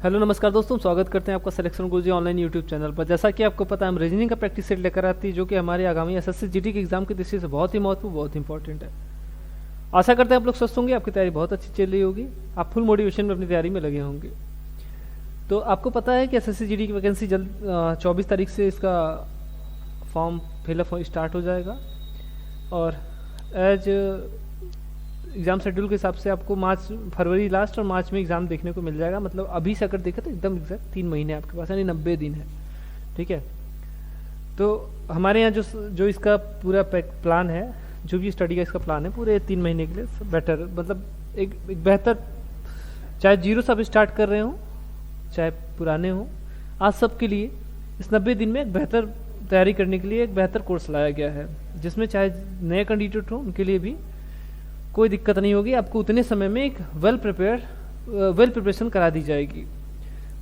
Hello नमस्कार दोस्तों, स्वागत करते हैं आपका सिलेक्शन गुरुजी ऑनलाइन यूट्यूब चैनल पर। जैसा कि आपको पता है, हम रीजनिंग का प्रैक्टिस सेट लेकर आती है जो कि हमारे आगामी एसएससी जीडी के एग्जाम की दृष्टि से बहुत ही महत्वपूर्ण, बहुत इंपॉर्टेंट है। आशा करते हैं आप लोग स्वस्थ होंगे, आपकी तैयारी बहुत अच्छी चल रही होगी, आप फुल मोटिवेशन में अपनी तैयारी में लगे होंगे। तो आपको पता है कि एसएससी जीडी की वैकेंसी जल्द 24 तारीख से इसका फॉर्म फिलअप स्टार्ट हो जाएगा और एज एग्ज़ाम शेड्यूल के हिसाब से आपको फरवरी लास्ट और मार्च में एग्ज़ाम देखने को मिल जाएगा। मतलब अभी से अगर देखें तो एकदम एग्जैक्ट 3 महीने आपके पास, यानी 90 दिन है। ठीक है, तो हमारे यहाँ जो इसका पूरा प्लान है, जो भी स्टडी का इसका प्लान है पूरे 3 महीने के लिए बेटर, मतलब एक बेहतर, चाहे जीरो से आप स्टार्ट कर रहे हो चाहे पुराने हो, आज सबके लिए इस 90 दिन में एक बेहतर तैयारी करने के लिए एक बेहतर कोर्स लाया गया है, जिसमें चाहे नए कैंडिडेट हो उनके लिए भी कोई दिक्कत नहीं होगी। आपको उतने समय में एक वेल प्रिपरेशन करा दी जाएगी।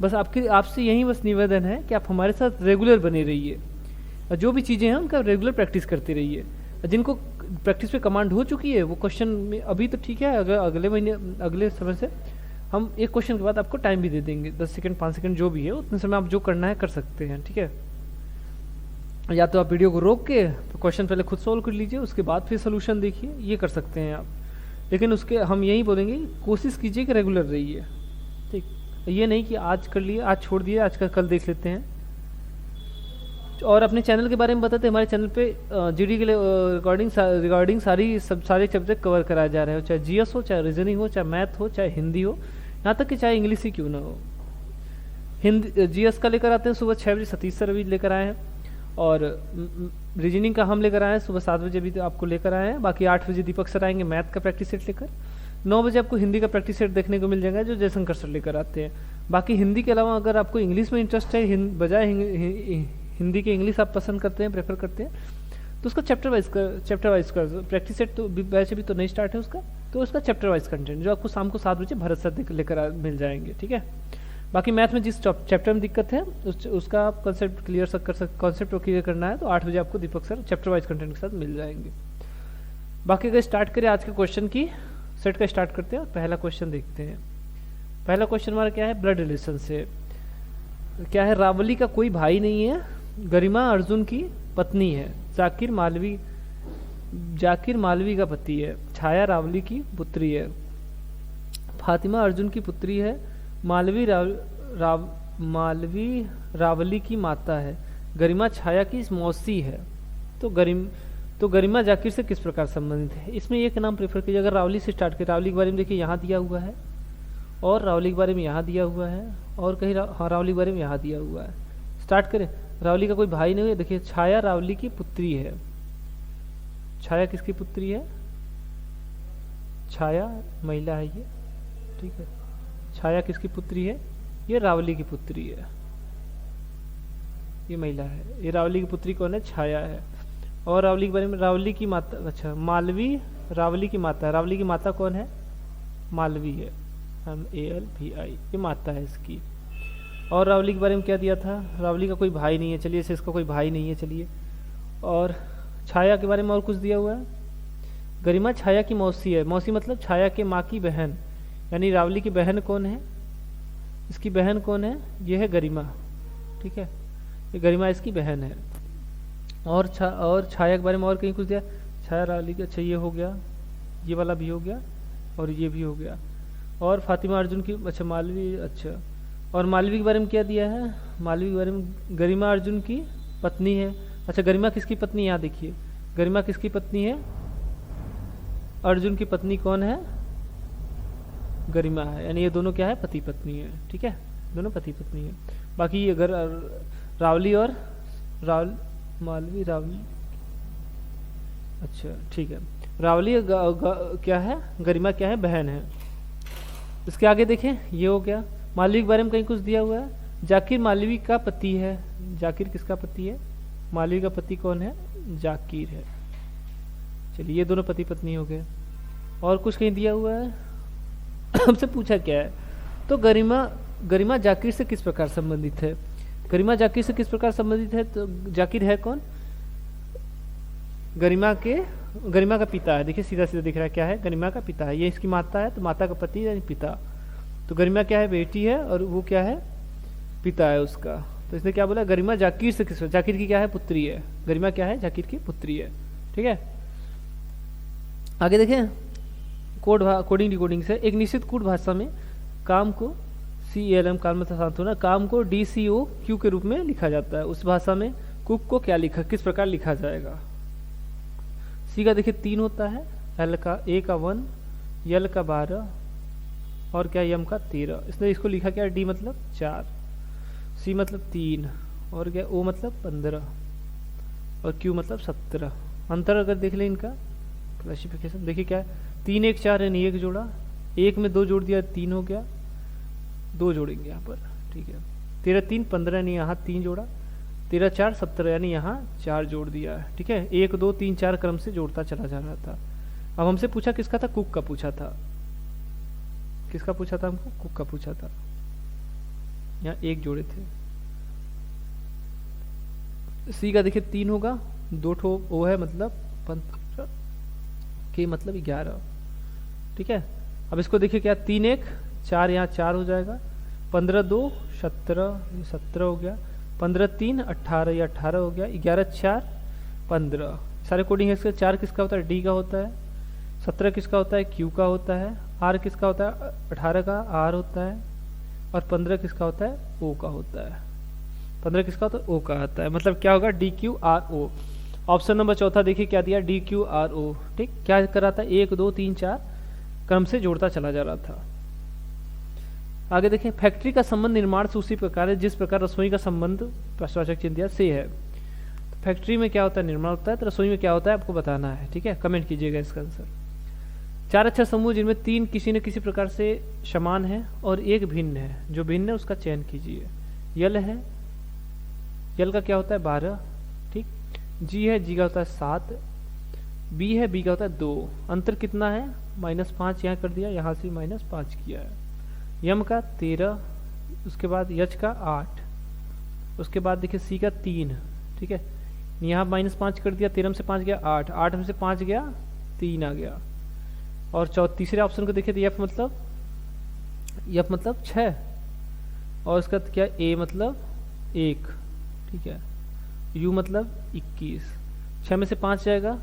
बस आपसे यही बस निवेदन है कि आप हमारे साथ रेगुलर बने रहिए और जो भी चीज़ें हैं उनका रेगुलर प्रैक्टिस करते रहिए। जिनको प्रैक्टिस पे कमांड हो चुकी है वो क्वेश्चन में अभी तो ठीक है, अगले महीने अगले समय से हम एक क्वेश्चन के बाद आपको टाइम भी दे देंगे, 10 सेकंड 5 सेकंड जो भी है, उतने समय आप जो करना है कर सकते हैं। ठीक है, या तो आप वीडियो को रोक के तो क्वेश्चन पहले खुद सॉल्व कर लीजिए, उसके बाद फिर सोल्यूशन देखिए, ये कर सकते हैं आप। लेकिन उसके हम यही बोलेंगे, कोशिश कीजिए कि रेगुलर रहिए। ठीक, ये नहीं कि आज कर लिए आज छोड़ दिए, आज का कल देख लेते हैं। और अपने चैनल के बारे में बताते हैं, हमारे चैनल पे जीडी के लिए रिगार्डिंग सारे सब्जेक्ट कवर कराए जा रहे हो, चाहे जीएस हो, चाहे रीजनिंग हो, चाहे मैथ हो, चाहे हिंदी हो, यहाँ तक कि चाहे इंग्लिश ही क्यों ना हो। हिंदी जीएस का लेकर आते हैं सुबह 6 बजे, सतीश सर अभी लेकर आए हैं, और रीजनिंग का हम लेकर आए हैं सुबह 7 बजे भी तो आपको लेकर आए हैं। बाकी 8 बजे दीपक सर आएंगे मैथ का प्रैक्टिस सेट लेकर। 9 बजे आपको हिंदी का प्रैक्टिस सेट देखने को मिल जाएगा जो जयशंकर सर लेकर आते हैं। बाकी हिंदी के अलावा अगर आपको इंग्लिश में इंटरेस्ट है, बजाय हिंदी के इंग्लिश आप पसंद करते हैं, प्रेफर करते हैं, तो उसका चैप्टर वाइज का प्रैक्टिस सेट तो वैसे भी तो नहीं स्टार्ट है उसका, तो उसका चैप्टर वाइज कंटेंट जो आपको शाम को 7 बजे भरत सर लेकर मिल जाएंगे। ठीक है, बाकी मैथ में जिस चैप्टर में दिक्कत है उसका आप कंसेप्ट क्लियर करना है तो 8 बजे आपको दीपक सर चैप्टर वाइज कंटेंट के साथ मिल जाएंगे। बाकी अगर स्टार्ट करें आज के क्वेश्चन की सेट का स्टार्ट करते हैं और पहला क्वेश्चन देखते हैं। पहला क्वेश्चन हमारा क्या है, ब्लड रिलेशन से क्या है, रावली का कोई भाई नहीं है, गरिमा अर्जुन की पत्नी है, जाकिर मालवी का पति है, छाया रावली की पुत्री है, फातिमा अर्जुन की पुत्री है, मालवी रावली की माता है, गरिमा छाया की मौसी है। तो गरिमा जाकिर से किस प्रकार संबंधित है, इसमें एक नाम प्रेफर कीजिए। अगर रावली से स्टार्ट करें, रावली के बारे में देखिए यहाँ दिया हुआ है, और रावली के बारे में यहाँ दिया हुआ है, और कहीं रावली के बारे में यहाँ दिया हुआ है। स्टार्ट करें, रावली का कोई भाई नहीं है, देखिए छाया रावली की पुत्री है। छाया किसकी पुत्री है, छाया महिला है ये। ठीक है, छाया किसकी पुत्री है, ये रावली की पुत्री है, ये महिला है। ये रावली की पुत्री कौन है, छाया है। और रावली के बारे में, रावली की माता, अच्छा मालवी रावली की माता है। रावली की माता कौन है, मालवी है, MALVI, ये माता है इसकी। और रावली के बारे में क्या दिया था, रावली का कोई भाई नहीं है, चलिए इसे इसका कोई भाई नहीं है, चलिए। और छाया के बारे में और कुछ दिया हुआ है, गरिमा छाया की मौसी है। मौसी मतलब छाया के माँ की बहन, यानी रावली की बहन कौन है, इसकी बहन कौन है, ये है गरिमा। ठीक है, ये गरिमा इसकी बहन है। और छाया के बारे में और कहीं कुछ दिया, छाया रावली का, अच्छा ये हो गया, ये वाला भी हो गया, और ये भी हो गया। और फातिमा अर्जुन की, अच्छा मालवी, अच्छा। और मालवी के बारे में क्या दिया है, मालवी के बारे में गरिमा अर्जुन की पत्नी है। अच्छा गरिमा किसकी पत्नी, यहाँ देखिए गरिमा किसकी पत्नी है, अर्जुन की पत्नी कौन है, गरिमा है, यानी ये दोनों क्या है, पति पत्नी है। ठीक है, दोनों पति पत्नी है। बाकी अगर रावली और मालवी रावली, अच्छा ठीक है, रावली क्या है, गरिमा क्या है, बहन है। इसके आगे देखें, ये हो गया। मालवी के बारे में कहीं कुछ दिया हुआ है, जाकिर मालवी का पति है। जाकिर किसका पति है, मालवी का पति कौन है, जाकिर है। चलिए ये दोनों पति पत्नी हो गए। और कुछ कहीं दिया हुआ है, हमसे पूछा क्या है, तो गरिमा जाकिर से किस प्रकार संबंधित है। गरिमा जाकिर से किस प्रकार संबंधित है, तो जाकिर है कौन, गरिमा का पिता है। देखिए सीधा सीधा दिख रहा है क्या है, गरिमा का पिता है। ये इसकी माता है, तो माता का पति यानी पिता। तो गरिमा क्या है, बेटी है, और वो क्या है, पिता है उसका। तो इसने क्या बोला, गरिमा जाकिर से किस, जाकिर की क्या है, पुत्री है। गरिमा क्या है, जाकिर की पुत्री है। ठीक है, आगे देखें, कोडिंग डिकोडिंग से एक निश्चित कूट भाषा में काम को CALM काल में शांत होना, काम को DCOQ के रूप में लिखा जाता है। उस भाषा में कुक को क्या लिखा, किस प्रकार लिखा जाएगा। सी का देखिए 3 होता है, L का A का 1, L का 12 और क्या M का 13। इसने इसको लिखा क्या, D मतलब 4, C मतलब 3 और क्या O मतलब 15 और Q मतलब 17। अंतर अगर देख लें इनका क्लासिफिकेशन, देखिए क्या है, 3 1 4 यानी 1 जोड़ा, 1 में 2 जोड़ दिया 3 हो गया, 2 जोड़ेंगे यहाँ पर। ठीक है, 13 3 15 यानी यहाँ 3 जोड़ा, 13 4 17 यानी यहाँ 4 जोड़ दिया है। ठीक है, 1 2 3 4 क्रम से जोड़ता चला जा रहा था। अब हमसे पूछा किसका था, कुक का पूछा था। किसका पूछा था हमको, कुक का पूछा था। यहाँ 1 जोड़े थे। सी का देखिए 3 होगा, 2 ठो ओ है मतलब 15 के मतलब 11। ठीक है, अब इसको देखिए क्या, 3 1 4 यहाँ 4 हो जाएगा, 15 2 17 17 हो गया, 15 3 18 ये 18 हो गया, 11 4 15। सारे कोडिंग है इसके। 4 किसका होता है, D का होता है, 17 किसका होता है, Q का होता है, R किसका होता है, 18 का R होता है, और 15 किसका होता है, O का होता है। 15 किसका होता है, O का आता है। मतलब क्या होगा, DQRO। ऑप्शन नंबर चौथा देखिए क्या दिया, DQRO। ठीक, क्या कर रहा था, 1 2 3 4 क्रम से जोड़ता चला जा रहा था। आगे देखें, फैक्ट्री का संबंध निर्माण से उसी प्रकार है जिस प्रकार रसोई का संबंध प्रश्नवाचक चिन्ह दिया से है। तो फैक्ट्री में क्या होता है, निर्माण होता है, तो रसोई में क्या होता है आपको बताना है। ठीक है, कमेंट कीजिएगा इसका आंसर। 4 अक्षर समूह जिनमें 3 किसी न किसी प्रकार से समान है और 1 भिन्न है। जो भिन्न है उसका चयन कीजिए। यल है, यल का क्या होता है 12। ठीक, जी है, जी का होता है 7, बी है, बी का होता है 2। अंतर कितना है, -5 यहाँ कर दिया, यहाँ से -5 किया है। यम का 13, उसके बाद यच का 8, उसके बाद देखिए सी का 3। ठीक है, यहाँ -5 कर दिया, 13 में से 5 गया 8, 8 में से 5 गया 3 आ गया। और तीसरे ऑप्शन को देखिए तो यफ मतलब 6 और उसका क्या, ए मतलब 1। ठीक है, यू मतलब 21। 6 में से 5 जाएगा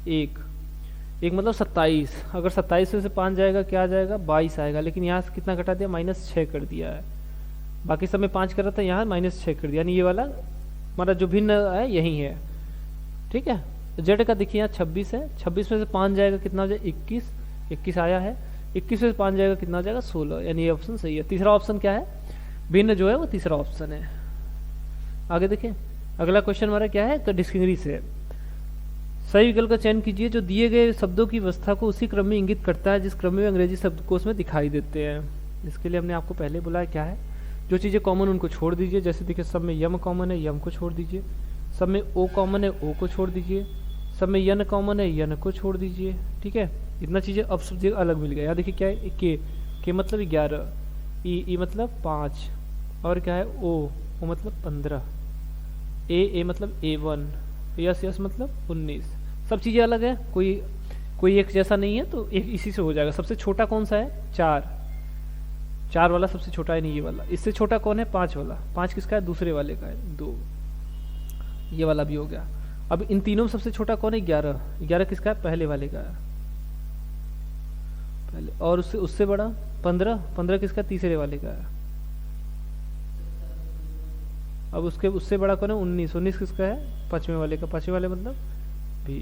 1 मतलब 27। अगर 27 में से 5 जाएगा क्या आ जाएगा, 22 आएगा। लेकिन यहाँ से कितना घटा दिया, -6 कर दिया है। बाकी सब में 5 कर रहा था, यहाँ -6 कर दिया, यानी ये वाला हमारा जो भिन्न है यही है। ठीक है, जेड का देखिए यहाँ 26 है, 26 में से 5 जाएगा कितना हो जाएगा, 21 आया है। 21 में से 5 जाएगा कितना हो जाएगा, 16। यानी ये ऑप्शन सही है। तीसरा ऑप्शन क्या है, भिन्न जो है वो तीसरा ऑप्शन है। आगे देखें, अगला क्वेश्चन हमारा क्या है, तो डिक्शनरी से सही विकल्प का चयन कीजिए जो दिए गए शब्दों की व्यवस्था को उसी क्रम में इंगित करता है जिस क्रम में अंग्रेजी शब्दकोश में दिखाई देते हैं। इसके लिए हमने आपको पहले बुलाया क्या है, जो चीज़ें कॉमन उनको छोड़ दीजिए। जैसे देखिए सब में यम कॉमन है, यम को छोड़ दीजिए। सब में ओ कॉमन है, ओ को छोड़ दीजिए। सब में यन कॉमन है, यन को छोड़ दीजिए। ठीक है, इतना चीज़ें अब सब जगह अलग मिल गया। यहाँ देखिए क्या है, के मतलब 11, ई मतलब 5 और क्या है ओ मतलब 15, ए मतलब A1, यस मतलब 19। सब चीज़ें अलग है, कोई एक जैसा नहीं है, तो एक इसी से हो जाएगा। सबसे छोटा कौन सा है, 4 वाला सबसे छोटा है, नहीं ये वाला। इससे छोटा कौन है, 5 वाला। 5 किसका है, दूसरे वाले का है, 2। ये वाला भी हो गया। अब इन तीनों में सबसे छोटा कौन है, 11 किसका है, पहले वाले का है पहले। और उससे बड़ा 15 किसका, तीसरे वाले का है। अब उससे बड़ा कौन है, 19 किसका है, पांचवें वाले का। पांचवें वाले मतलब भी।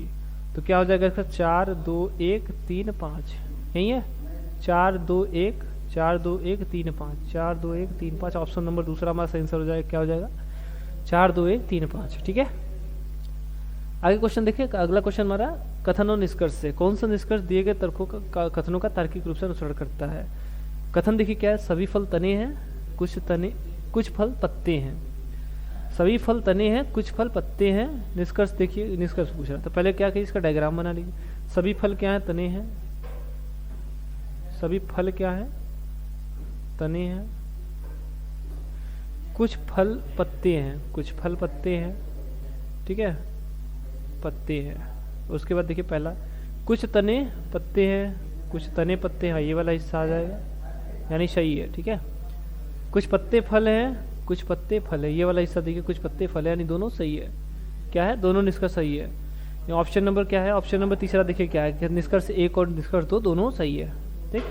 तो क्या हो जाएगा इसका, 4 2 1 3 5 यही है। 4 2 1 4 2 1 3 5 4 2 1 3 5। ऑप्शन नंबर दूसरा हमारा सही आंसर हो जाएगा, क्या हो जाएगा 4 2 1 3 5। ठीक है, आगे क्वेश्चन देखिए। अगला क्वेश्चन हमारा कथन और निष्कर्ष से। कौन सा निष्कर्ष दिए गए तर्कों का कथनों का तार्किक रूप से अनुसरण करता है। कथन देखिए क्या है, सभी फल तने हैं, कुछ फल पत्ते हैं। सभी फल तने हैं, कुछ फल पत्ते हैं। निष्कर्ष देखिए, निष्कर्ष पूछ रहा था। पहले क्या कहिए, इसका डायग्राम बना लीजिए। सभी फल क्या है, तने हैं। सभी फल क्या है, तने हैं। कुछ फल पत्ते हैं, कुछ फल पत्ते हैं। ठीक है, पत्ते हैं। उसके बाद देखिए पहला, कुछ तने पत्ते हैं, कुछ तने पत्ते हैं, ये वाला हिस्सा आ जाएगा। यानी सही है। ठीक है, कुछ पत्ते फल हैं, कुछ पत्ते फल है, ये वाला हिस्सा देखिए, कुछ पत्ते फल है, यानी दोनों सही है। क्या है, दोनों निष्कर्ष सही है। ऑप्शन नंबर क्या है, ऑप्शन नंबर तीसरा देखिए क्या है कि निष्कर्ष 1 और निष्कर्ष 2 दोनों सही है। ठीक,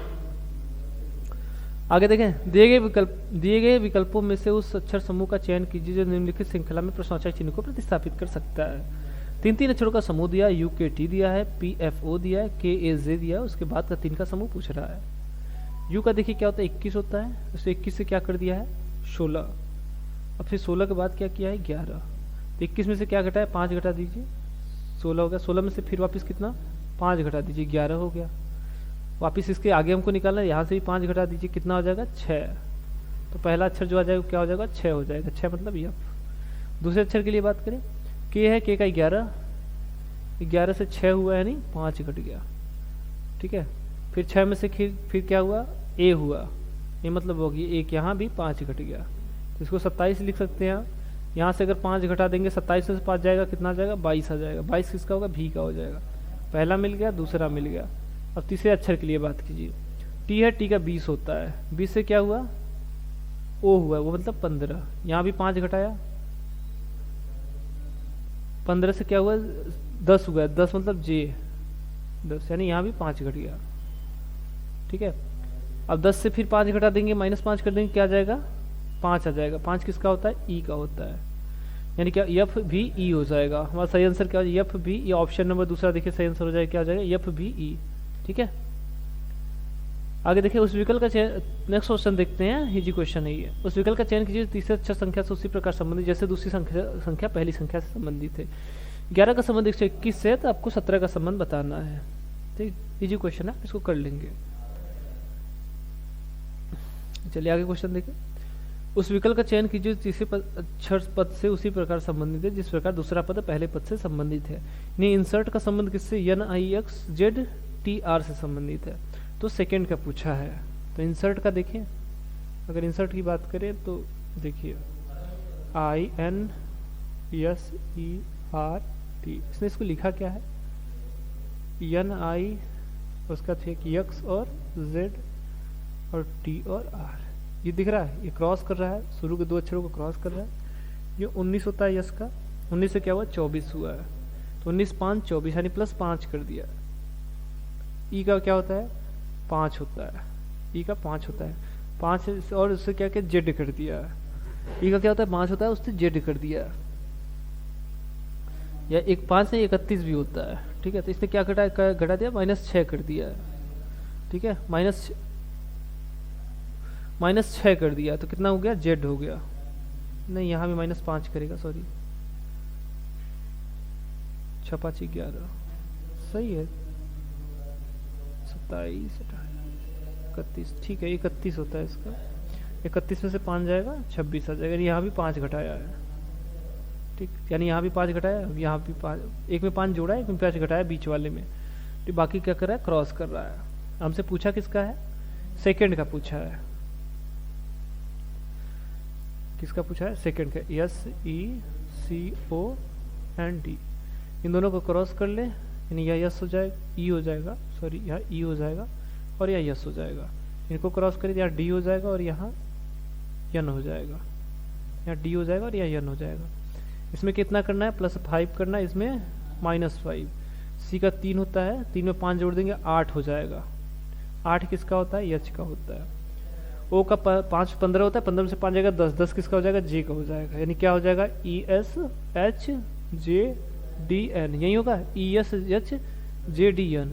आगे देखें, दिए गए विकल्पों में से उस अक्षर समूह का चयन कीजिए जो निम्नलिखित श्रृंखला में प्रश्नवाचक चिन्ह को प्रतिस्थापित कर सकता है। 3 अक्षरों का समूह दिया है, UKT दिया है, PFO दिया है, KAJ दिया है, उसके बाद का 3 का समूह पूछ रहा है। U का देखिए क्या होता है, 21 होता है, उससे 21 से क्या कर दिया है, 16। अब फिर 16 के बाद क्या किया है, 11। तो 21 में से क्या घटा है, 5 घटा दीजिए, 16 हो गया। 16 में से फिर वापस कितना, 5 घटा दीजिए, 11 हो गया। वापस इसके आगे हमको निकालना है, यहाँ से भी 5 घटा दीजिए, कितना हो जाएगा, 6। तो पहला अक्षर जो आ जाएगा क्या हो जाएगा, 6 हो जाएगा। 6 मतलब यफ। दूसरे अक्षर के लिए बात करें, के है, के का 11, 11 से 6 हुआ है, यानी 5 घट गया। ठीक है, फिर 6 में से फिर क्या हुआ, ए हुआ, ये मतलब होगी एक, यहाँ भी 5 घट गया, तो इसको 27 लिख सकते हैं। यहाँ से अगर 5 घटा देंगे, 27 में से 5 जाएगा, कितना आ जाएगा, 22 आ जाएगा। 22 किसका होगा, भी का हो जाएगा। पहला मिल गया, दूसरा मिल गया। अब तीसरे अक्षर के लिए बात कीजिए, टी है, टी का 20 होता है, 20 से क्या हुआ, ओ हुआ, वो मतलब 15। यहाँ भी 5 घटाया, 15 से क्या हुआ, 10 हुआ, 10 मतलब जे, 10, यानी यहाँ भी 5 घट गया। ठीक है, अब 10 से फिर 5 घटा देंगे, -5 कर देंगे, क्या आ जाएगा, 5 आ जाएगा। 5 किसका होता है, ई का होता है, यानी क्या, यफ भी ई हो जाएगा। हमारा सही आंसर क्या हो जाएगा, यफ भी। ये ऑप्शन नंबर दूसरा देखिए सही आंसर हो जाएगा, क्या हो जाएगा, यफ भी ई। ठीक है, आगे देखिए, उस विकल्प का चयन, नेक्स्ट क्वेश्चन देखते हैं, इजी क्वेश्चन है ये। उस विकल्प का चयन कीजिए तीसरे अक्षर संख्या से उसी प्रकार संबंधित जैसे दूसरी संख्या पहली संख्या से संबंधित है। 11 का संबंध 121 से है, तो आपको 17 का संबंध बताना है। ठीक, इजी क्वेश्चन है, इसको कर लेंगे। चलिए आगे क्वेश्चन देखिए, उस विकल्प का चयन कीजिए तीसरे अक्षर पद से उसी प्रकार संबंधित है जिस प्रकार दूसरा पद पहले पद से संबंधित है। यानी इंसर्ट का संबंध किससे, NIXZTR से संबंधित है, तो सेकंड का पूछा है। तो इंसर्ट का देखिए, अगर इंसर्ट की बात करें तो देखिए INSERT, इसने इसको लिखा क्या है, NI, उसका थे X और Z और T और R, ये दिख रहा है, ये क्रॉस कर रहा है, शुरू के 2 अक्षरों को क्रॉस कर रहा है। ये 19 होता है यस का, 19 से क्या हुआ, 24 हुआ है, तो 19 5 24, यानी +5 कर दिया। ई का क्या होता है, 5 होता है, ई का 5 होता है, 5 और उससे क्या क्या जेड कर दिया। ई का क्या होता है, 5 होता है, उससे जेड कर दिया। या एक 5 से 31 भी होता है। ठीक है, तो इसने क्या घटा दिया, -6 कर दिया है। ठीक है, -6 कर दिया, तो कितना हो गया, जेड हो गया। नहीं, यहाँ भी -5 करेगा, सॉरी, 6 5 11, सही है, 27 31, ठीक है, 31 होता है इसका। 31 में से 5 जाएगा, 26 आ जाएगा, यहाँ भी 5 घटाया है। ठीक, यानी यहाँ भी 5 घटाया, यहाँ भी 5, एक में 5 जोड़ा है, एक में 5 घटाया बीच वाले में, तो बाकी क्या कर रहा है, क्रॉस कर रहा है। हमसे पूछा किसका है, सेकंड का पूछा है। किसका पूछा है, सेकंड का, SECOND, इन दोनों को क्रॉस कर ले, यानी यह यस हो जाएगा, ई हो जाएगा, सॉरी यहाँ ई हो जाएगा और यह यस हो जाएगा। इनको क्रॉस करिए, यहाँ डी हो जाएगा और यहाँ यन हो जाएगा, यहाँ डी हो जाएगा और यहाँ यन हो जाएगा। इसमें कितना करना है, +5 करना है, इसमें -5। सी का 3 होता है, 3 में 5 जोड़ देंगे, 8 हो जाएगा। 8 किसका होता है, एच का होता है। ओ का 5 15 होता है, 15 में से 5 जाएगा 10, 10 किसका हो जाएगा, जे का हो जाएगा। यानी क्या हो जाएगा, ESHJDN, यही होगा, ESHJDN,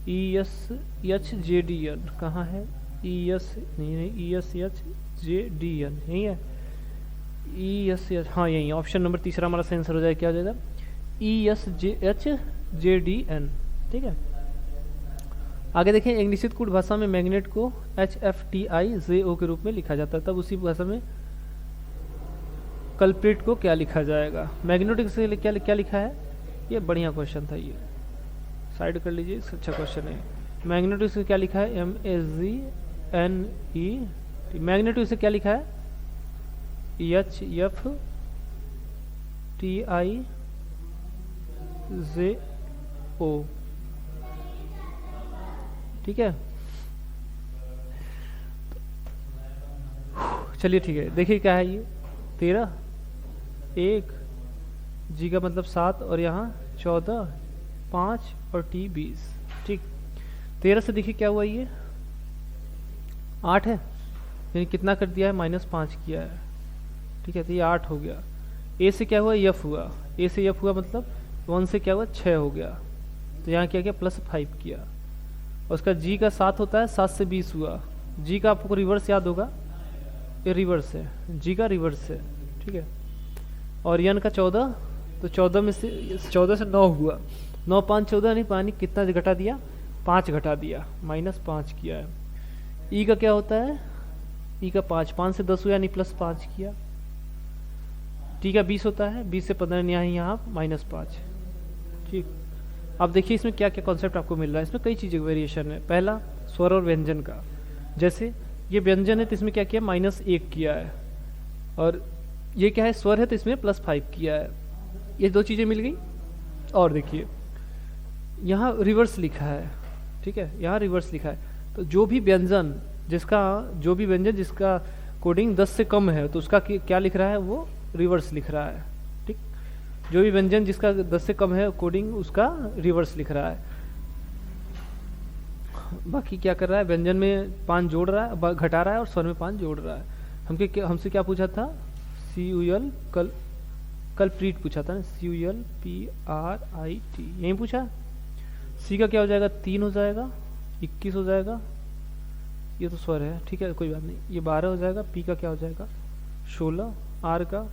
ESHJDN कहाँ है, ESHJDN यही है, ESH, हाँ यही, ऑप्शन नंबर तीसरा हमारा सही आंसर हो जाएगा, क्या हो जाएगा, ESHJDN। ठीक है, आगे देखें, एक निश्चित कूट भाषा में मैग्नेट को HFTIJO के रूप में लिखा जाता है, तब उसी भाषा में कल्प्रिट को क्या लिखा जाएगा। मैग्नेटिक से क्या लिखा है, ये बढ़िया क्वेश्चन था, ये साइड कर लीजिए, अच्छा क्वेश्चन है। मैग्नेटिक से क्या लिखा है, MAGNET, मैग्नेटिक से क्या लिखा है, HFTIJO। ठीक है, चलिए ठीक है, देखिए क्या है ये 13, 1 जी का मतलब 7 और यहाँ 14, 5 और टी 20। ठीक, 13 से देखिए क्या हुआ, ये 8 है, यानी कितना कर दिया है, -5 किया है। ठीक है, तो ये 8 हो गया। ए से क्या हुआ, एफ हुआ, ए से एफ हुआ मतलब 1 से क्या हुआ, 6 हो गया। तो यहाँ क्या किया, +5 किया। और उसका जी का 7 होता है, 7 से 20 हुआ। जी का आपको रिवर्स याद होगा, ये रिवर्स है, जी का रिवर्स है। ठीक है, और यन का 14, तो 14 में से 14 से 9 हुआ, 9 5 14, नहीं पानी कितना घटा दिया, 5 घटा दिया, -5 किया है। ई का क्या होता है, ई का 5, 5 से 10 हुआ यानी +5 किया। टी का 20 होता है, 20 से 15 यहाँ -5। ठीक, अब देखिए इसमें क्या क्या कॉन्सेप्ट आपको मिल रहा है। इसमें कई चीज़ें वेरिएशन है। पहला स्वर और व्यंजन का, जैसे ये व्यंजन है तो इसमें क्या किया, -1 किया है, और ये क्या है, स्वर है तो इसमें +5 किया है। ये दो चीज़ें मिल गई। और देखिए यहाँ रिवर्स लिखा है। ठीक है, यहाँ रिवर्स लिखा है, तो जो भी व्यंजन जिसका कोडिंग 10 से कम है तो उसका क्या लिख रहा है, वो रिवर्स लिख रहा है। ठीक, जो भी व्यंजन जिसका 10 से कम है कोडिंग, उसका रिवर्स लिख रहा है। बाकी क्या कर रहा है, व्यंजन में 5 जोड़ रहा है, घटा रहा है, और स्वर में 5 जोड़ रहा है। हमसे क्या पूछा था, CUL कल्प्रीट पूछा था ना, CULPRIT, यही पूछा। सी का क्या हो जाएगा, 3 हो जाएगा, 21 हो जाएगा, ये तो स्वर है। ठीक है, कोई बात नहीं, ये 12 हो जाएगा। पी का क्या हो जाएगा, 16, आर का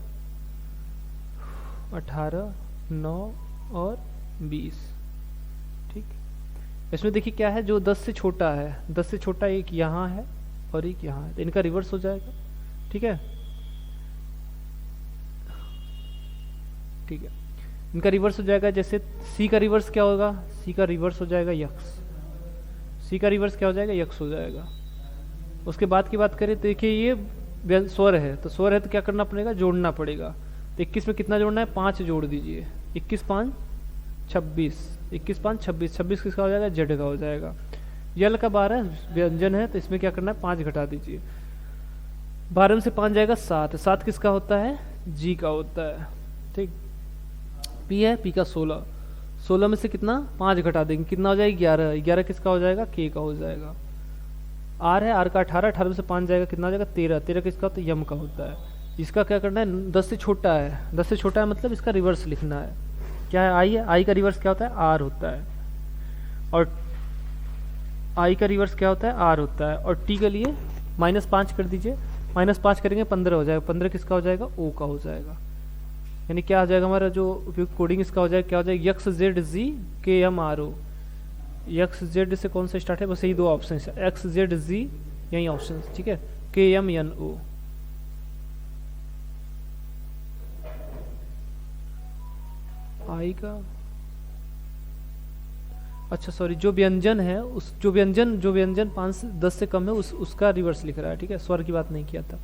18, 9 और 20। ठीक, इसमें देखिए क्या है, जो 10 से छोटा है, 10 से छोटा एक यहाँ है और एक यहाँ है, तो इनका रिवर्स हो जाएगा। ठीक है, ठीक है, इनका रिवर्स हो जाएगा। जैसे सी का रिवर्स क्या होगा, सी का रिवर्स हो जाएगा यक्स, सी का रिवर्स क्या हो जाएगा, यक्स हो जाएगा। उसके बाद की बात करें तो देखिए ये स्वर है, तो स्वर है तो क्या करना पड़ेगा, जोड़ना पड़ेगा। तो 21 में कितना जोड़ना है, 5 जोड़ दीजिए, 21 5 26, 21 5 26, 26 किसका हो जाएगा, जेड का हो जाएगा। यल का 12 व्यंजन है तो इसमें क्या करना है, 5 घटा दीजिए, 12 में से 5 जाएगा 7, 7 किसका होता है, जी का होता है। ठीक, पी है, पी का 16, 16 में से कितना 5 घटा देंगे, कितना हो जाएगा 11, 11 किसका हो जाएगा, के का हो जाएगा। आर है, आर का 18, 18 में से 5 जाएगा, कितना हो जाएगा 13, 13 किसका होता है, यम का होता है। इसका क्या करना है, 10 से छोटा है, 10 से छोटा है मतलब इसका रिवर्स लिखना है। क्या है, आई है, आई का रिवर्स क्या होता है, आर होता है, और आई का रिवर्स क्या होता है, आर होता है। और टी के लिए -5 कर दीजिए, -5 करेंगे 15 हो जाएगा, 15 किसका हो जाएगा, ओ का हो जाएगा। यानी क्या आ जाएगा हमारा जो उपयुक्त कोडिंग इसका हो जाएगा, क्या हो जाएगा, x Z G K M R O. X Z से कौन सा स्टार्ट है, बस यही 2 ऑप्शन है, एक्स जेड जी, यही ऑप्शन। ठीक है, के एम एन ओ। आई का, अच्छा सॉरी, जो व्यंजन है उस जो व्यंजन 5 से 10 से कम है उसका रिवर्स लिख रहा है। ठीक है, स्वर की बात नहीं किया था।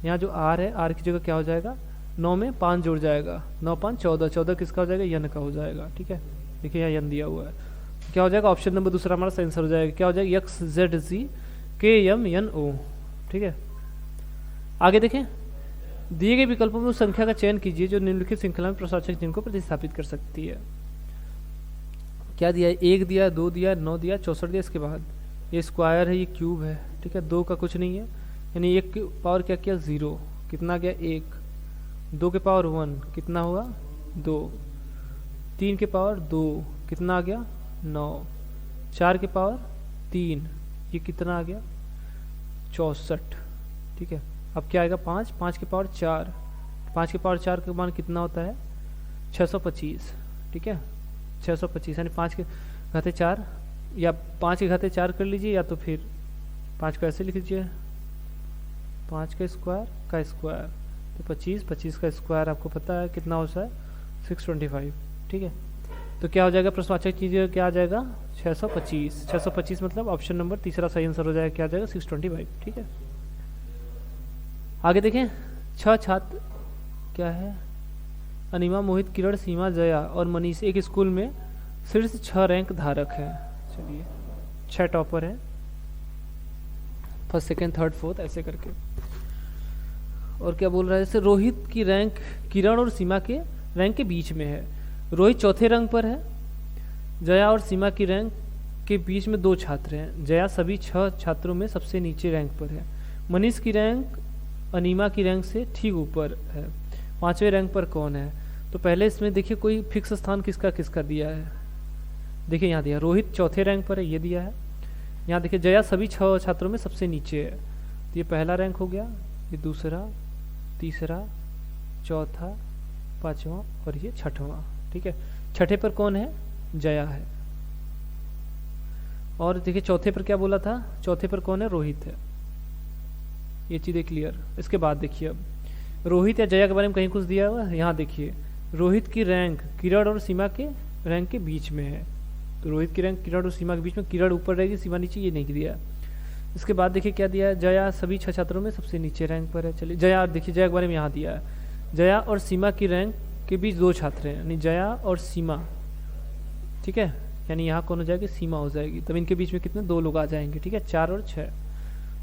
यहाँ जो आर है, आर की जगह क्या हो जाएगा, 9 में 5 जुड़ जाएगा, 9 5 14, 14 किसका हो जाएगा, यन का हो जाएगा। ठीक है, देखिए यहाँ यन दिया हुआ है, क्या हो जाएगा, ऑप्शन नंबर दूसरा हमारा आंसर हो जाएगा। क्या हो जाएगा, x Z G K M N O. ठीक है, आगे देखें, दिए गए विकल्पों में उस संख्या का चयन कीजिए जो निम्नलिखित श्रृंखला में प्रसारक चिन्ह को प्रतिस्थापित कर सकती है। क्या दिया है, 1 दिया है, 2 दिया है, 9 दिया है, 64 दिया। इसके बाद ये स्क्वायर है, ये क्यूब है। ठीक है, 2 का कुछ नहीं है, यानी 1 की पावर क्या किया, 0, कितना गया 1, 2 के पावर 1 कितना हुआ 2, 3 के पावर 2 कितना आ गया 9, 4 के पावर 3 ये कितना आ गया 64। ठीक है, अब क्या आएगा 5, 5 के पावर 4, 5 के पावर 4 का मान कितना होता है 625। ठीक है, 625 यानी 5 के घाते 4 या 5 के घाते 4 कर लीजिए, या तो फिर 5 को ऐसे लिख लीजिए, 5 का स्क्वायर तो 25, 25 का स्क्वायर आपको पता है कितना होता है 625। ठीक है, तो क्या हो जाएगा प्रश्नवाचक चीज़ क्या आ जाएगा 625। 625 मतलब ऑप्शन नंबर तीसरा सही आंसर हो जाएगा, क्या आ जाएगा 625। ठीक है, आगे देखें, 6 छात्र क्या है, अनिमा, मोहित, किरण, सीमा, जया और मनीष एक स्कूल में शीर्ष 6 रैंक धारक है। चलिए 6 टॉपर है, फर्स्ट सेकेंड थर्ड फोर्थ ऐसे करके। और क्या बोल रहा है, जैसे रोहित की रैंक किरण और सीमा के रैंक के बीच में है। रोहित चौथे रैंक पर है, जया और सीमा की रैंक के बीच में 2 छात्र हैं। जया सभी 6 छात्रों में सबसे नीचे रैंक पर है। मनीष की रैंक अनीमा की रैंक से ठीक ऊपर है। 5वें रैंक पर कौन है? तो पहले इसमें देखिए कोई फिक्स स्थान किसका किसका दिया है। देखिए यहाँ दिया रोहित चौथे रैंक पर है, ये दिया है। यहाँ देखिए जया सभी 6 छात्रों में सबसे नीचे है, तो ये पहला रैंक हो गया, ये दूसरा, तीसरा, चौथा, 5वां और ये 6वां। ठीक है, छठे पर कौन है? जया है। और देखिए चौथे पर क्या बोला था, चौथे पर कौन है? रोहित है। ये चीज़ें क्लियर। इसके बाद देखिए अब रोहित या जया के बारे में कहीं कुछ दिया हुआ है। यहाँ देखिए रोहित की रैंक किरण और सीमा के रैंक के बीच में है, तो रोहित की रैंक किरण और सीमा के बीच में, किरण ऊपर रहेगी, सीमा नीचे, ये नहीं दिया। इसके बाद देखिए क्या दिया है, जया सभी 6 छात्रों में सबसे नीचे रैंक पर है। चलिए जया, देखिए जया के बारे में यहाँ दिया है, जया और सीमा की रैंक के बीच 2 छात्र हैं, यानी जया और सीमा। ठीक है, यानी यहाँ कौन हो जाएगी? सीमा हो जाएगी। तब इनके बीच में कितने? 2 लोग आ जाएंगे। ठीक है, 4 और 6,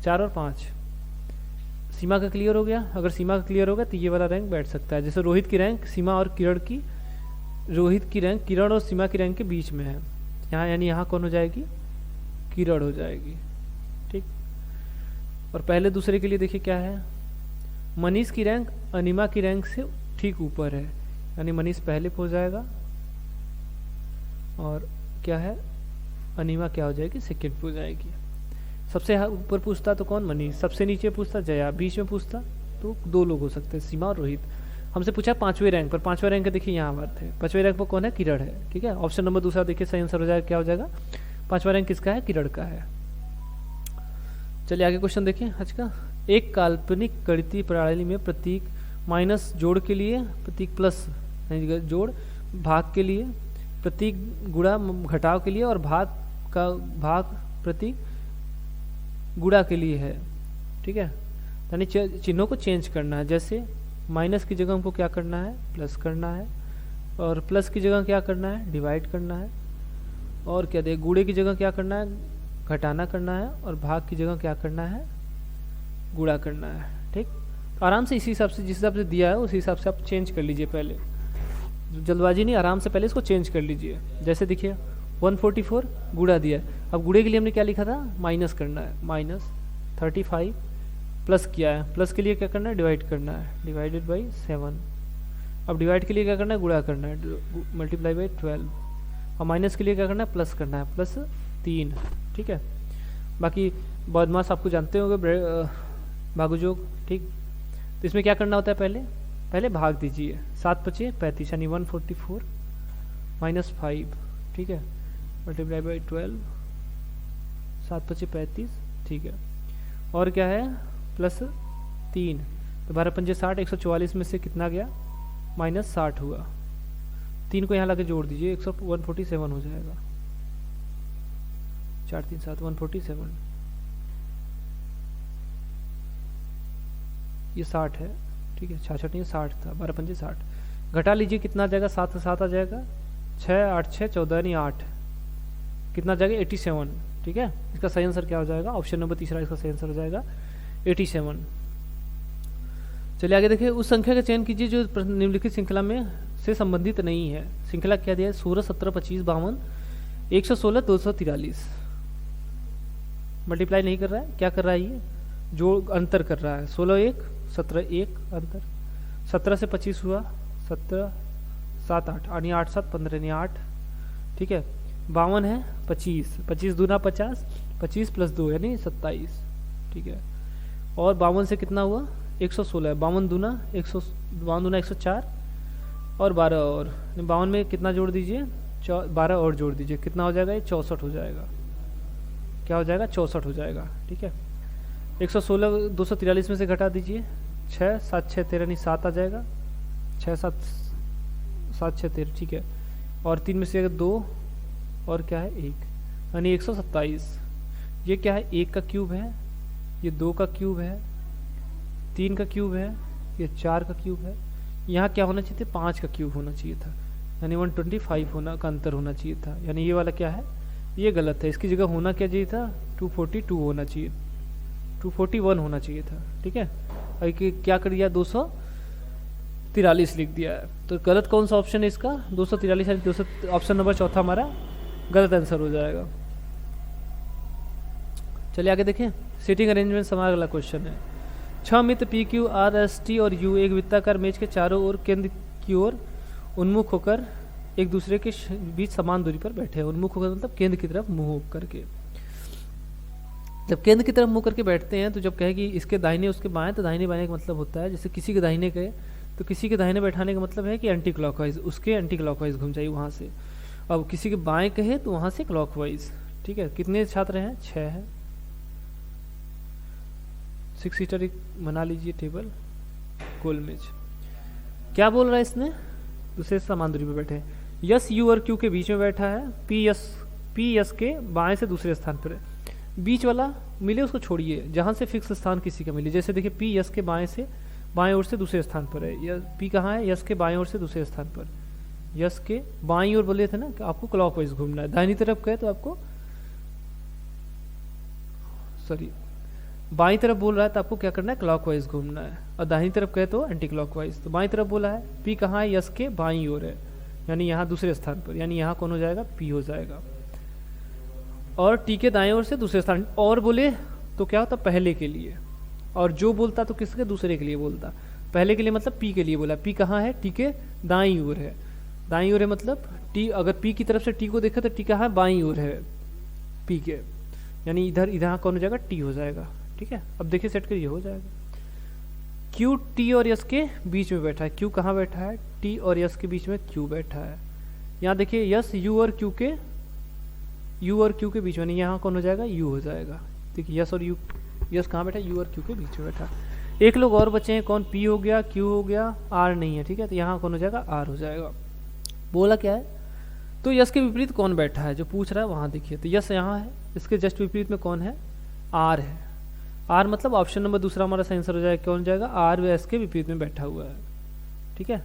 4 और 5। सीमा का क्लियर हो गया। अगर सीमा का क्लियर होगा तो ये वाला रैंक बैठ सकता है। जैसे रोहित की रैंक सीमा और किरण की, रोहित की रैंक किरण और सीमा की रैंक के बीच में है यहाँ, यानी यहाँ कौन हो जाएगी? किरण हो जाएगी। ठीक, और पहले दूसरे के लिए देखिए क्या है, मनीष की रैंक अनिमा की रैंक से ठीक ऊपर है, यानी मनीष पहले हो जाएगा, और क्या है, अनिमा क्या हो जाएगी? सेकंड पे हो जाएगी। सबसे ऊपर पूछता तो कौन? मनीष। सबसे नीचे पूछता जया। बीच में पूछता तो 2 लोग हो सकते हैं, सीमा और रोहित। हमसे पूछा 5वें रैंक पर, 5वां रैंक देखिए यहाँ बात है, 5वें रैंक पर कौन है? किरण है। ठीक है, ऑप्शन नंबर दूसरा देखिए सही आंसर हो जाएगा, क्या हो जाएगा? 5वां रैंक किसका है? किरण का है। चलिए आगे क्वेश्चन देखिए आज का। एक काल्पनिक गणितीय प्रणाली में प्रतीक माइनस जोड़ के लिए, प्रतीक प्लस जोड़ भाग के लिए, प्रतीक गुणा घटाव के लिए, और भाग प्रतीक गुणा के लिए है। ठीक है, यानी चिन्हों को चेंज करना है। जैसे माइनस की जगह हमको क्या करना है? प्लस करना है, और प्लस की जगह क्या करना है? डिवाइड करना है, और क्या दे, गुणे की जगह क्या करना है? घटाना करना है, और भाग की जगह क्या करना है? गुणा करना है। ठीक, आराम से इसी हिसाब से, जिस हिसाब से दिया है उसी हिसाब से आप चेंज कर लीजिए। पहले जल्दबाजी नहीं, आराम से पहले इसको चेंज कर लीजिए। जैसे देखिए 144 गुणा दिया है, अब गुणे के लिए हमने क्या लिखा था? माइनस करना है, -35 प्लस किया है, प्लस के लिए क्या करना है? डिवाइड करना है, डिवाइडेड बाई 7। अब डिवाइड के लिए क्या करना है? गुणा करना है, मल्टीप्लाई बाई 12। और माइनस के लिए क्या करना है? प्लस करना है, +3। ठीक है, बाकी बदमाश आपको जानते होंगे, भागुजोग। ठीक, तो इसमें क्या करना होता है? पहले भाग दीजिए, 7 × 5 = 35, यानी 144 -5। ठीक है, मल्टीप्लाई बाई 12, 7 × 5 = 35। ठीक है, और क्या है? +3, तो 12 × 5 = 60, 144 में से कितना गया? -60 हुआ। 3 को यहाँ लाके जोड़ दीजिए, 147 हो जाएगा। 4 3 7 147, ये 60 है। ठीक है, 66 नहीं 60 था, 12 × 5 = 60। घटा लीजिए, कितना आ जाएगा? 7 से 7 आ जाएगा, 6 8 6 14, यानी 8, कितना जाएगा? 87। ठीक है, इसका सही आंसर क्या हो जाएगा? ऑप्शन नंबर तीसरा इसका सही आंसर हो जाएगा 87। चलिए आगे देखिए, उस संख्या का चयन कीजिए जो निम्नलिखित श्रृंखला में से संबंधित नहीं है। श्रृंखला क्या दिया है? 16 17 25 52 116 243। मल्टीप्लाई नहीं कर रहा है, क्या कर रहा है? ये जो अंतर कर रहा है, 16 1 17 1 अंतर, 17 से 25 हुआ 17 7 8, यानी 8 7 15, यानी 8। ठीक है, 52 है 25, 25 दूना 50, 25 + 2 यानी 27। ठीक है, और 52 से कितना हुआ? 116, 52 दूना 104, और 12 और 52 में कितना जोड़ दीजिए? 12 और जोड़ दीजिए, कितना हो जाएगा? ये 64 हो जाएगा। क्या हो जाएगा? 64 हो जाएगा। ठीक है, 116 243 में से घटा दीजिए, 6 7 6 13, यानी 7 आ जाएगा, 6 7 7 6 13। ठीक है, और 3 में से 2, और क्या है? 1, यानी 127। ये क्या है? 1 का क्यूब है, ये 2 का क्यूब है, 3 का क्यूब है, ये 4 का क्यूब है। यहाँ क्या होना चाहिए था? 5 का क्यूब होना चाहिए था, यानी 125 होना का अंतर होना चाहिए था। यानी ये वाला क्या है? ये गलत है, इसकी जगह होना क्या चाहिए था? 242 होना चाहिए, 241 होना चाहिए था। ठीक है, और क्या कर दिया 243 लिख दिया है। तो गलत कौन सा ऑप्शन है इसका 243 है, ऑप्शन नंबर चौथा हमारा गलत आंसर हो जाएगा। चलिए आगे देखें, सीटिंग अरेंजमेंट हमारा अगला क्वेश्चन है। 6 मित्र P Q R S T और यू एक वृत्ताकार मेज के चारों ओर केंद्र की ओर उन्मुख होकर एक दूसरे के बीच समान दूरी पर बैठे हैं। उन्मुख होकर मतलब केंद्र की तरफ मुंह करके। जब केंद्र की तरफ मुंह करके बैठते हैं तो जब कहे कि इसके दाहिने उसके बाएं, तो दाहिने बाएं का मतलब होता है जैसे किसी के दाहिने गए तो किसी के दाहिने बैठाने का मतलब है कि एंटी क्लॉकवाइज, उसके एंटी क्लॉकवाइज घूम जाइए वहाँ से। अब किसी के बाएं कहे तो वहाँ से क्लॉकवाइज। ठीक है, कितने छात्र हैं 6 है। 6 सीटर बना लीजिए टेबल गोल मेज। क्या बोल रहा है इसमें, दूसरे समान दूरी पर बैठे हैं। यस यू और क्यू के बीच में बैठा है, पी यस के बाएं से दूसरे स्थान पर है। बीच वाला मिले उसको छोड़िए, जहां से फिक्स स्थान किसी का मिले। जैसे देखिए पी यस के बाएं ओर से दूसरे स्थान पर है। पी कहाँ है, यस के बाएं ओर से दूसरे स्थान पर। यस के बाईं ओर बोले थे ना कि आपको क्लॉकवाइज घूमना है। दाहिनी तरफ गए तो आपको बाईं तरफ बोल रहा है तो आपको क्या करना है, क्लॉकवाइज घूमना है। और दाहिनी तरफ गए तो एंटी क्लॉकवाइज। तो बाईं तरफ बोला है, पी कहाँ है, यस के बाईं ओर है, यानी यहाँ दूसरे स्थान पर, यानी यहाँ कौन हो जाएगा, पी हो जाएगा। और टी के दाएं ओर से दूसरे स्थान। और बोले तो क्या होता, पहले के लिए। और जो बोलता तो किसके, दूसरे के लिए बोलता। पहले के लिए मतलब पी के लिए बोला। पी कहाँ है, टी के दाईं ओर है। दाईं ओर है मतलब टी, अगर पी की तरफ से टी को देखा तो टी कहाँ है, बाईं ओर है पी के, यानी इधर कौन हो जाएगा, टी हो जाएगा। ठीक है, अब देखिए सेट करिए, हो जाएगा। क्यू टी और यस के बीच में बैठा है। क्यू कहाँ बैठा है, टी और यस के बीच में क्यू बैठा है। यहाँ देखिए यस यू और क्यू के बीच में, नहीं यहाँ कौन हो जाएगा, यू हो जाएगा। देखिए यस और यू, यस कहाँ बैठा, यू और क्यू के बीच में बैठा। एक लोग और बचे हैं, कौन, पी हो गया, क्यू हो गया, आर नहीं है। ठीक है, तो यहाँ कौन हो जाएगा, आर हो जाएगा। बोला क्या है, तो यस के विपरीत कौन बैठा है, जो पूछ रहा है वहाँ देखिए। तो यस यहाँ है, इसके जस्ट विपरीत में कौन है, आर है। आर मतलब ऑप्शन नंबर दूसरा हमारा सही आंसर हो जाएगा। कौन जाएगा, आर व एस के विपरीत में बैठा हुआ है। ठीक है,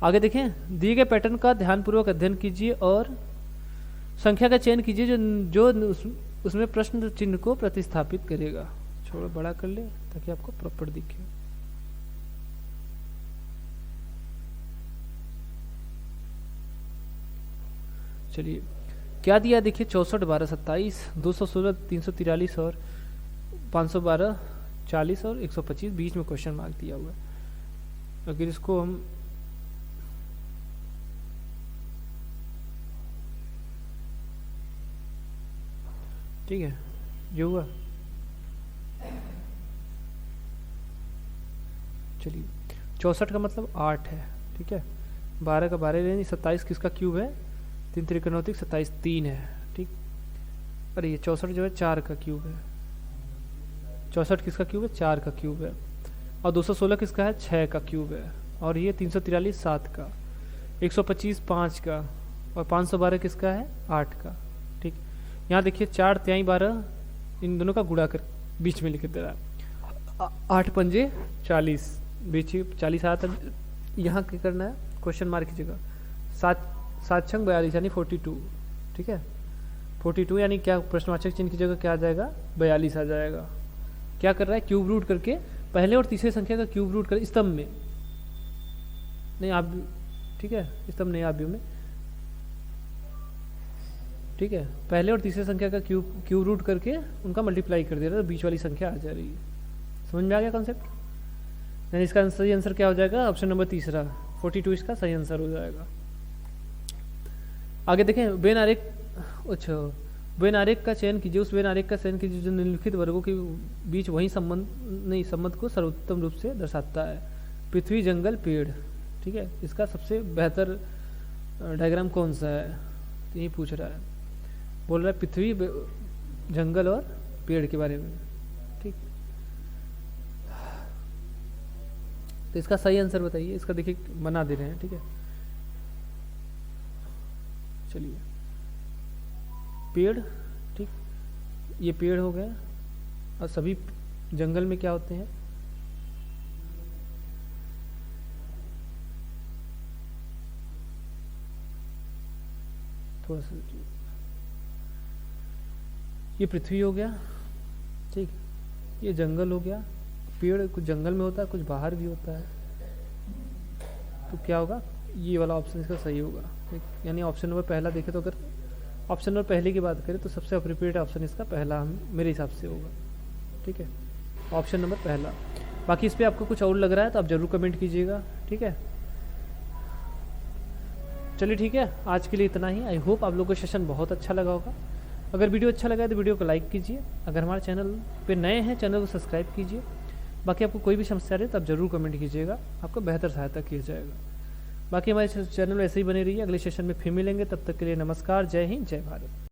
आगे देखें। दिए गए पैटर्न का ध्यानपूर्वक अध्ययन कीजिए और संख्या का चयन कीजिए जो उसमें प्रश्न चिन्ह को प्रतिस्थापित करेगा। थोड़ा बड़ा कर ले ताकि आपको प्रॉपर दिखे। चलिए क्या दिया देखिए, 64 12 27, 216 343 और 512 40 और 125, बीच में क्वेश्चन मार्क दिया हुआ है। अगर इसको हम ठीक है, जो हुआ, चलिए 64 का मतलब 8 है। ठीक है, 12 का 12 लेनी, 27 किसका क्यूब है, 3 3 29, 27 3 है। ठीक, अरे ये 64 जो है 4 का क्यूब है। 64 किसका क्यूब है, 4 का क्यूब है। और 216 किसका है, 6 का क्यूब है। और ये 343 7 का, 125 5 का, और 512 किसका है, 8 का। ठीक, यहाँ देखिए 4 3 12, इन दोनों का गुणा कर बीच में लिख दे रहा है। 8 पंजे 40, बीच 40 आता। यहाँ क्या करना है, क्वेश्चन मार्क की जगह 7 छंग 42 यानी 42। ठीक है, 42 यानी क्या, प्रश्नवाचक चिन्ह की जगह क्या आ जाएगा, 42 आ जाएगा। क्या कर रहा है, क्यूब रूट करके पहले और तीसरे संख्या का क्यूब रूट कर स्तंभ में, नहीं आप, ठीक है, स्तंभ नहीं आप में, ठीक है, पहले और तीसरे संख्या का क्यूब रूट करके उनका मल्टीप्लाई कर दे रहा है, तो बीच वाली संख्या आ जा रही है। समझ में आ गया कॉन्सेप्ट। यानी इसका सही आंसर क्या हो जाएगा, ऑप्शन नंबर तीसरा 42 इसका सही आंसर हो जाएगा। आगे देखें, बेन आरेख का चयन कीजिए। उस बेन आरेख का चयन कीजिए जो निम्नलिखित वर्गों के बीच वही संबंध को सर्वोत्तम रूप से दर्शाता है। पृथ्वी, जंगल, पेड़। ठीक है, इसका सबसे बेहतर डायग्राम कौन सा है, तो यही पूछ रहा है। बोल रहा है पृथ्वी, जंगल और पेड़ के बारे में। ठीक, तो इसका सही आंसर बताइए। इसका देखिए बना दे रहे हैं। ठीक है, चलिए पेड़, ठीक, ये पेड़ हो गया। और सभी जंगल में क्या होते हैं, थोड़ा सा, ये पृथ्वी हो गया। ठीक, ये जंगल हो गया, पेड़ कुछ जंगल में होता है, कुछ बाहर भी होता है। तो क्या होगा, ये वाला ऑप्शन इसका सही होगा। यानी ऑप्शन नंबर पहला देखें तो अगर ऑप्शन नंबर पहले की बात करें तो सबसे अप्रोप्रिएट ऑप्शन इसका पहला मेरे हिसाब से होगा। ठीक है, ऑप्शन नंबर पहला। बाकी इस पर आपको कुछ और लग रहा है तो आप ज़रूर कमेंट कीजिएगा। ठीक है, चलिए ठीक है, आज के लिए इतना ही। आई होप आप लोगों को सेशन बहुत अच्छा लगा होगा। अगर वीडियो अच्छा लगा है तो वीडियो को लाइक कीजिए। अगर हमारे चैनल पे नए हैं, चैनल को सब्सक्राइब कीजिए। बाकी आपको कोई भी समस्या रहे तो आप ज़रूर कमेंट कीजिएगा, आपको बेहतर सहायता किया जाएगा। बाकी हमारे चैनल में ऐसे ही बने रहिए। अगले सेशन में फिर मिलेंगे, तब तक के लिए नमस्कार, जय हिंद, जय भारत।